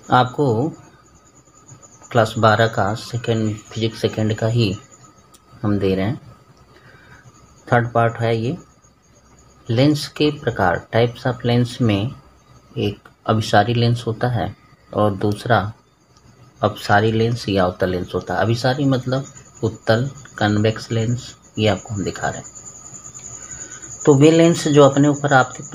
आपको क्लास 12 का physics second का ही हम दे रहे हैं। थर्ड पार्ट है ये। लेंस के प्रकार, टाइप्स ऑफ लेंस में एक अभिसारी लेंस होता है और दूसरा अपसारी लेंस या उत्तल लेंस होता है। अभिसारी मतलब उत्तल कन्वेक्स लेंस, ये आपको हम दिखा रहे हैं। तो वे लेंस जो अपने ऊपर आपतित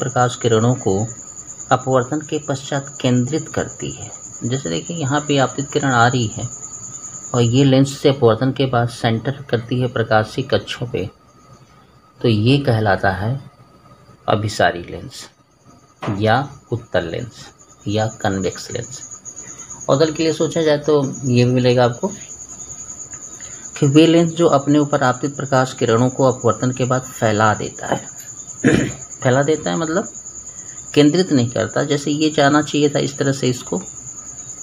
प्रकाश किरणों को अपवर्तन के पश्चात केंद्रित करती है। जैसे देखिए यहाँ पे आपतित किरण आ रही है और ये लेंस से अपवर्तन के बाद सेंटर करती है प्रकाशीय कक्षों पे, तो ये कहलाता है अभिसारी लेंस या उत्तल लेंस या कन्वेक्स लेंस। उत्तल के लिए सोचा जाए तो ये भी मिलेगा आपको कि वे लेंस जो अपने ऊपर आपतित प्रकाश किरणों को अपवर्तन के बाद फैला देता है। फैला देता है मतलब केंद्रित नहीं करता। जैसे ये जाना चाहिए था इस तरह से, इसको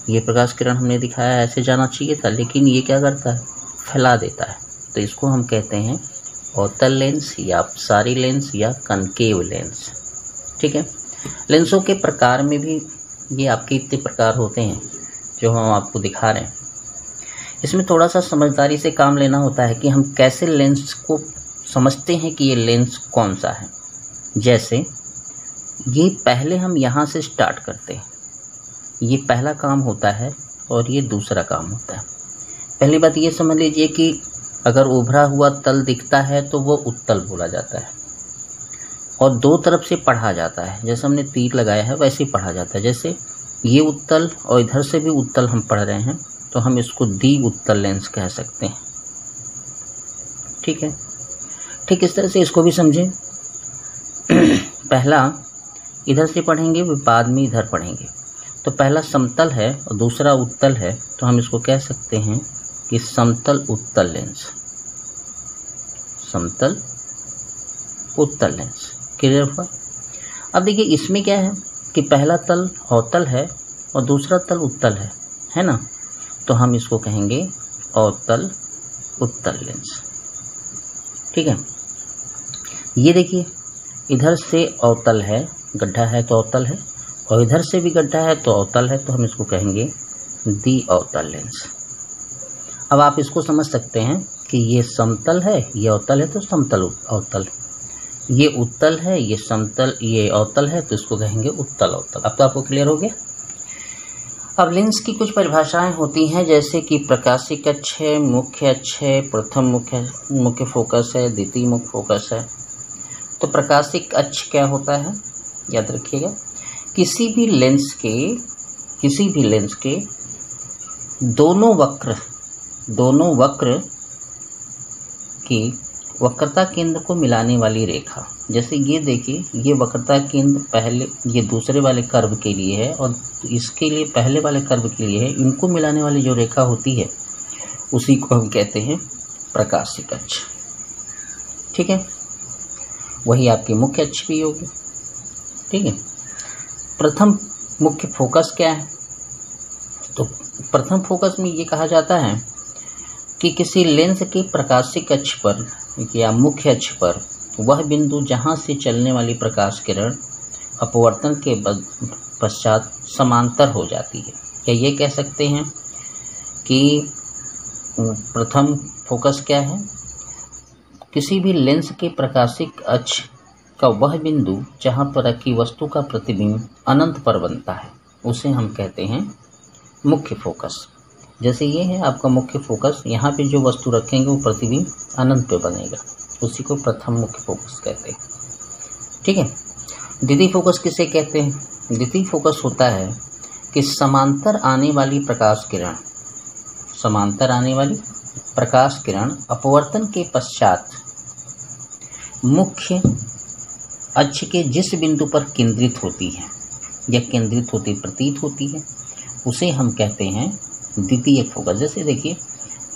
ये प्रकाश किरण हमने दिखाया ऐसे जाना चाहिए था, लेकिन ये क्या करता है, फैला देता है। तो इसको हम कहते हैं अवतल लेंस या अपसारी लेंस या कनकेव लेंस। ठीक है। लेंसों के प्रकार में भी ये आपके इतने प्रकार होते हैं जो हम आपको दिखा रहे हैं। इसमें थोड़ा सा समझदारी से काम लेना होता है कि हम कैसे लेंस को समझते हैं कि ये लेंस कौन सा है। जैसे ये पहले हम यहाँ से स्टार्ट करते हैं, ये पहला काम होता है और ये दूसरा काम होता है। पहली बात ये समझ लीजिए कि अगर उभरा हुआ तल दिखता है तो वो उत्तल बोला जाता है और दो तरफ से पढ़ा जाता है। जैसे हमने तीर लगाया है वैसे ही पढ़ा जाता है। जैसे ये उत्तल और इधर से भी उत्तल हम पढ़ रहे हैं तो हम इसको द्वि उत्तल लेंस कह सकते हैं। ठीक है। ठीक इस तरह से इसको भी समझें। पहला इधर से पढ़ेंगे, बाद में इधर पढ़ेंगे। तो पहला समतल है और दूसरा उत्तल है, तो हम इसको कह सकते हैं कि समतल उत्तल लेंस। समतल उत्तल लेंस। क्लियर हुआ? अब देखिए इसमें क्या है कि पहला तल अवतल है और दूसरा तल उत्तल है ना? तो हम इसको कहेंगे अवतल उत्तल लेंस। ठीक है। ये देखिए इधर से अवतल है, गड्ढा है तो अवतल है, और इधर से भी गड्ढा है तो अवतल है, तो हम इसको कहेंगे द्वि अवतल लेंस। अब आप इसको समझ सकते हैं कि ये समतल है, ये अवतल है तो समतल अवतल, ये उत्तल है, ये समतल, ये अवतल है, तो इसको कहेंगे उत्तल अवतल। अब तो आपको क्लियर हो गया। अब लेंस की कुछ परिभाषाएं होती हैं, जैसे कि प्रकाशिक अक्ष है, मुख्य अक्ष है, प्रथम मुख्य फोकस है, द्वितीय मुख्य फोकस है। तो प्रकाशिक अक्ष क्या होता है, याद रखिएगा, किसी भी लेंस के दोनों वक्र की वक्रता केंद्र को मिलाने वाली रेखा। जैसे ये देखिए, ये वक्रता केंद्र पहले ये दूसरे वाले कर्व के लिए है और इसके लिए पहले वाले कर्व के लिए है। इनको मिलाने वाली जो रेखा होती है उसी को हम कहते हैं प्रकाशिक अक्ष। ठीक है। वही आपकी मुख्य अक्ष भी होगी। ठीक है। प्रथम मुख्य फोकस क्या है? तो प्रथम फोकस में ये कहा जाता है कि किसी लेंस के प्रकाशिक अक्ष पर या मुख्य अक्ष पर वह बिंदु जहां से चलने वाली प्रकाश किरण अपवर्तन के पश्चात समांतर हो जाती है। या ये कह सकते हैं कि प्रथम फोकस क्या है? किसी भी लेंस के प्रकाशिक अक्ष का वह बिंदु जहां पर रखी वस्तु का प्रतिबिंब अनंत पर बनता है, उसे हम कहते हैं मुख्य फोकस। जैसे ये है आपका मुख्य फोकस, यहाँ पे जो वस्तु रखेंगे वो प्रतिबिंब अनंत पे बनेगा, उसी को प्रथम मुख्य फोकस कहते हैं। ठीक है। द्वितीय फोकस किसे कहते हैं? द्वितीय फोकस होता है कि समांतर आने वाली प्रकाश किरण अपवर्तन के पश्चात मुख्य अक्ष के जिस बिंदु पर केंद्रित होती है या केंद्रित होती प्रतीत होती है, उसे हम कहते हैं द्वितीय फोकस। जैसे देखिए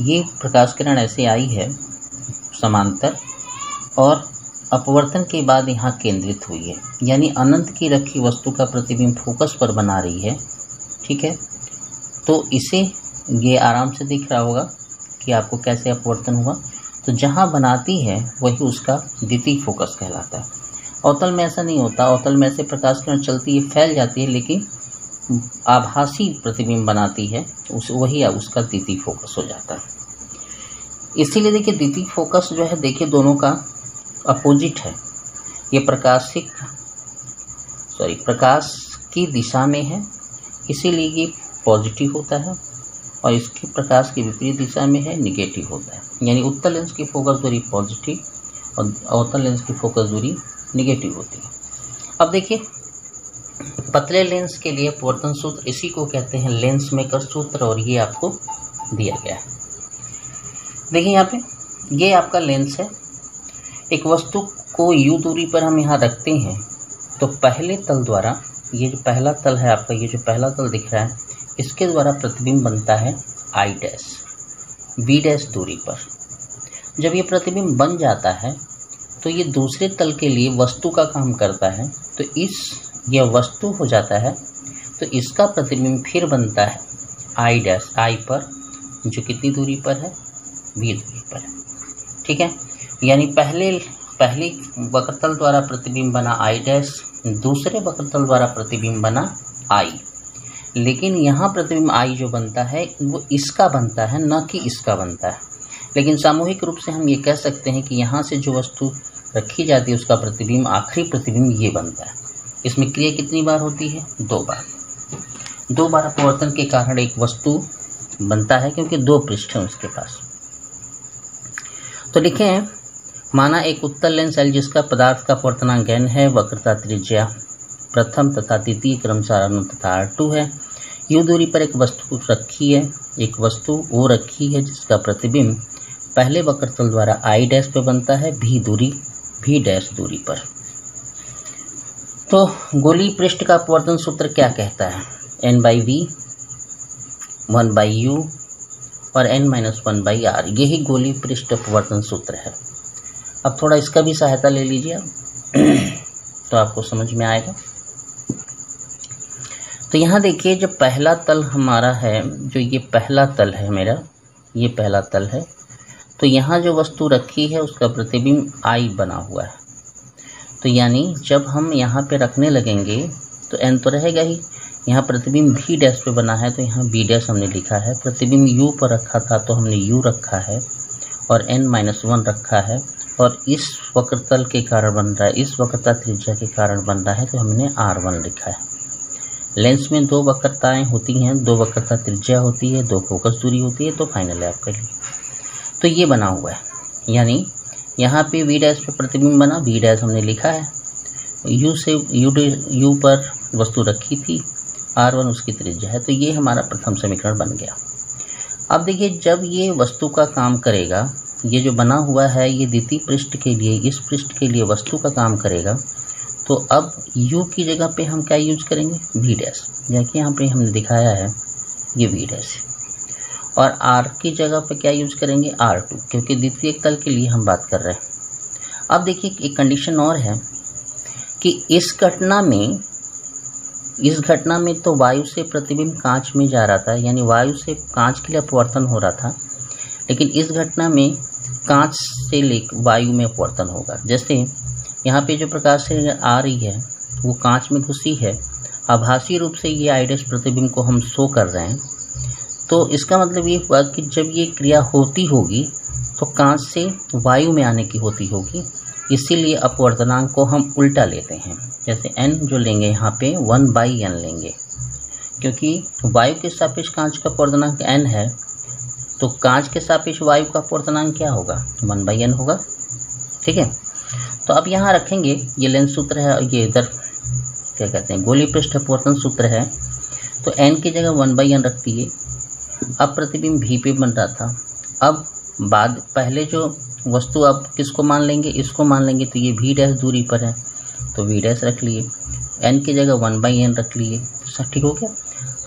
ये प्रकाश किरण ऐसे आई है समांतर और अपवर्तन के बाद यहाँ केंद्रित हुई है, यानी अनंत की रखी वस्तु का प्रतिबिंब फोकस पर बना रही है। ठीक है। तो इसे ये आराम से दिख रहा होगा कि आपको कैसे अपवर्तन हुआ। तो जहाँ बनाती है वही उसका द्वितीय फोकस कहलाता है। अवतल में ऐसा नहीं होता। अवतल में ऐसे प्रकाश किरण चलती है, फैल जाती है, लेकिन आभासी प्रतिबिंब बनाती है, वही उसका द्वितीय फोकस हो जाता है। इसीलिए देखिए द्वितीय फोकस जो है, देखिए दोनों का अपोजिट है। ये प्रकाश की दिशा में है, इसीलिए ये पॉजिटिव होता है, और इसके प्रकाश की विपरीत दिशा में है, निगेटिव होता है। यानी उत्तल लेंस की फोकस दूरी पॉजिटिव और अवतल लेंस की फोकस दूरी निगेटिव होती है। अब देखिए पतले लेंस के लिए अपवर्तन सूत्र, इसी को कहते हैं लेंस मेकर सूत्र, और ये आपको दिया गया है। देखिए यहाँ पे ये आपका लेंस है। एक वस्तु को u दूरी पर हम यहाँ रखते हैं, तो पहले तल द्वारा, ये जो पहला तल है आपका, ये जो पहला तल दिख रहा है, इसके द्वारा प्रतिबिंब बनता है I डैश b डैश दूरी पर। जब ये प्रतिबिंब बन जाता है तो ये दूसरे तल के लिए वस्तु का काम करता है, तो यह वस्तु हो जाता है, तो इसका प्रतिबिंब फिर बनता है I डैश, I पर, जो कितनी दूरी पर है, v दूरी पर है। ठीक है, यानी पहली वक्रतल द्वारा प्रतिबिंब बना I डैश, दूसरे वक्रतल द्वारा प्रतिबिंब बना I, लेकिन यहाँ प्रतिबिंब I जो बनता है वो इसका बनता है, न कि इसका बनता है। लेकिन सामूहिक रूप से हम ये कह सकते हैं कि यहाँ से जो वस्तु रखी जाती है उसका प्रतिबिंब, आखिरी प्रतिबिंब ये बनता है। इसमें क्रिया कितनी बार होती है, 2 बार। 2 बार अपवर्तन के कारण एक वस्तु बनता है, क्योंकि 2 पृष्ठ हैं उसके पास। तो लिखें, माना एक उत्तल लेंस L जिसका पदार्थ का अपवर्तनांक n है, वक्रता त्रिज्या प्रथम तथा द्वितीय क्रमशः R1 तथा R2 है। u दूरी पर एक वस्तु रखी है, एक वस्तु O रखी है जिसका प्रतिबिंब पहले वक्रतल द्वारा I डैश पे बनता है, v डैश दूरी पर। तो गोलीय पृष्ठ का अपवर्तन सूत्र क्या कहता है, n/v 1/u और n-1/r, यही गोलीय पृष्ठ अपवर्तन सूत्र है। अब थोड़ा इसका भी सहायता ले लीजिए तो आपको समझ में आएगा। तो यहाँ देखिए, जब पहला तल हमारा है, जो ये पहला तल है मेरा, ये पहला तल है, तो यहाँ जो वस्तु रखी है उसका प्रतिबिंब I बना हुआ है। तो यानी जब हम यहाँ पे रखने लगेंगे तो n तो रहेगा ही, यहाँ प्रतिबिंब v डैश पे बना है तो यहाँ b डैश हमने लिखा है, प्रतिबिंब u पर रखा था तो हमने u रखा है, और n-1 रखा है, और इस वक्रतल के कारण बन रहा है, इस वक्रता त्रिज्या के कारण बन रहा है, तो हमने R1 लिखा है। लेंस में 2 वक्रताएं होती हैं, 2 वक्रता त्रिज्या होती है, 2 फोकस दूरी होती है, तो फाइनल है आपके लिए। तो ये बना हुआ है, यानी यहाँ पे v डैश पे प्रतिबिंब बना, v डैश हमने लिखा है, u पर वस्तु रखी थी, R1 उसकी त्रिज्या है, तो ये हमारा प्रथम समीकरण बन गया। अब देखिए, जब ये वस्तु का काम करेगा, ये जो बना हुआ है ये द्वितीय पृष्ठ के लिए, इस पृष्ठ के लिए वस्तु का काम करेगा, तो अब u की जगह पे हम क्या यूज करेंगे, v डैश, जैसे यहाँ पे हमने दिखाया है ये v डैश, और r की जगह पे क्या यूज करेंगे, R2, क्योंकि द्वितीय तल के लिए हम बात कर रहे हैं। अब देखिए एक कंडीशन और है कि इस घटना में तो वायु से प्रतिबिंब कांच में जा रहा था, यानी वायु से कांच के लिए अपवर्तन हो रहा था, लेकिन इस घटना में कांच से लेकर वायु में अपवर्तन होगा। जैसे यहाँ पे जो प्रकाश से आ रही है वो कांच में घुसी है, आभासी रूप से ये I डैश प्रतिबिंब को हम शो कर रहे हैं, तो इसका मतलब ये हुआ कि जब ये क्रिया होती होगी तो कांच से वायु में आने की होती होगी, इसीलिए अपवर्तनांक को हम उल्टा लेते हैं। जैसे n जो लेंगे यहाँ पे 1/n लेंगे, क्योंकि वायु के सापेक्ष कांच का अपवर्तनांक n है, तो कांच के सापेक्ष वायु का अपवर्तनांक क्या होगा, 1/n होगा। ठीक है, तो अब यहाँ रखेंगे, ये लेंस सूत्र है और ये इधर क्या कहते हैं, गोलीय पृष्ठ अपवर्तन सूत्र है, तो n की जगह 1/n रख दिए। अब प्रतिबिंब v पे बन रहा था, अब पहले जो वस्तु अब किसको मान लेंगे, इसको मान लेंगे, तो ये v डैश दूरी पर है, तो v डैश रख लिए, n की जगह 1/n रख लिए, सब ठीक हो गया।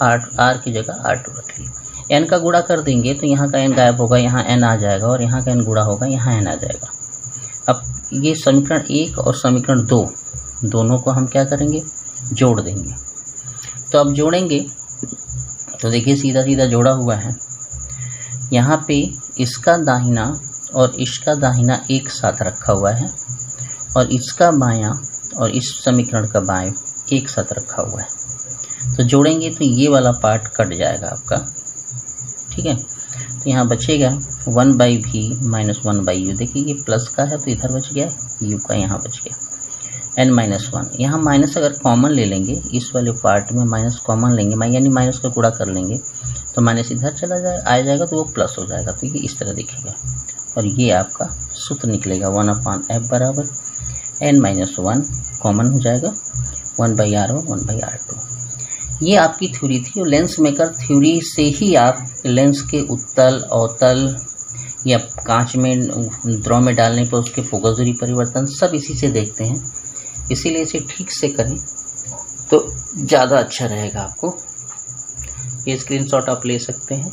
r की जगह R2 रख लिए। n का गुणा कर देंगे तो यहाँ का n गायब होगा, यहाँ n आ जाएगा, और यहाँ का n गुणा होगा, यहाँ n आ जाएगा। अब ये समीकरण 1 और समीकरण 2 दोनों को हम क्या करेंगे, जोड़ देंगे। तो अब जोड़ेंगे तो देखिए सीधा सीधा जोड़ा हुआ है, यहाँ पे इसका दाहिना और इसका दाहिना एक साथ रखा हुआ है, और इसका बायां और इस समीकरण का बाएं एक साथ रखा हुआ है, तो जोड़ेंगे तो ये वाला पार्ट कट जाएगा आपका। ठीक है, तो यहाँ बचेगा 1/v माइनस 1/u। देखिए ये प्लस का है तो इधर बच गया, u का यहाँ बच गया n-1। यहाँ माइनस अगर कॉमन ले लेंगे, इस वाले पार्ट में माइनस कॉमन लेंगे, यानी माइनस का गुणा कर लेंगे तो माइनस इधर चला आ जाएगा तो वो प्लस हो जाएगा। तो ये इस तरह दिखेगा और ये आपका सूत्र निकलेगा 1/f बराबर n-1 कॉमन हो जाएगा 1/r1 1/r2। ये आपकी थ्योरी थी और लेंस मेकर थ्योरी से ही आप लेंस के उत्तल अवतल या कांच में द्रव में डालने पर उसके फोकस दूरी परिवर्तन सब इसी से देखते हैं। इसीलिए इसे ठीक से करें तो ज़्यादा अच्छा रहेगा आपको। ये स्क्रीनशॉट आप ले सकते हैं।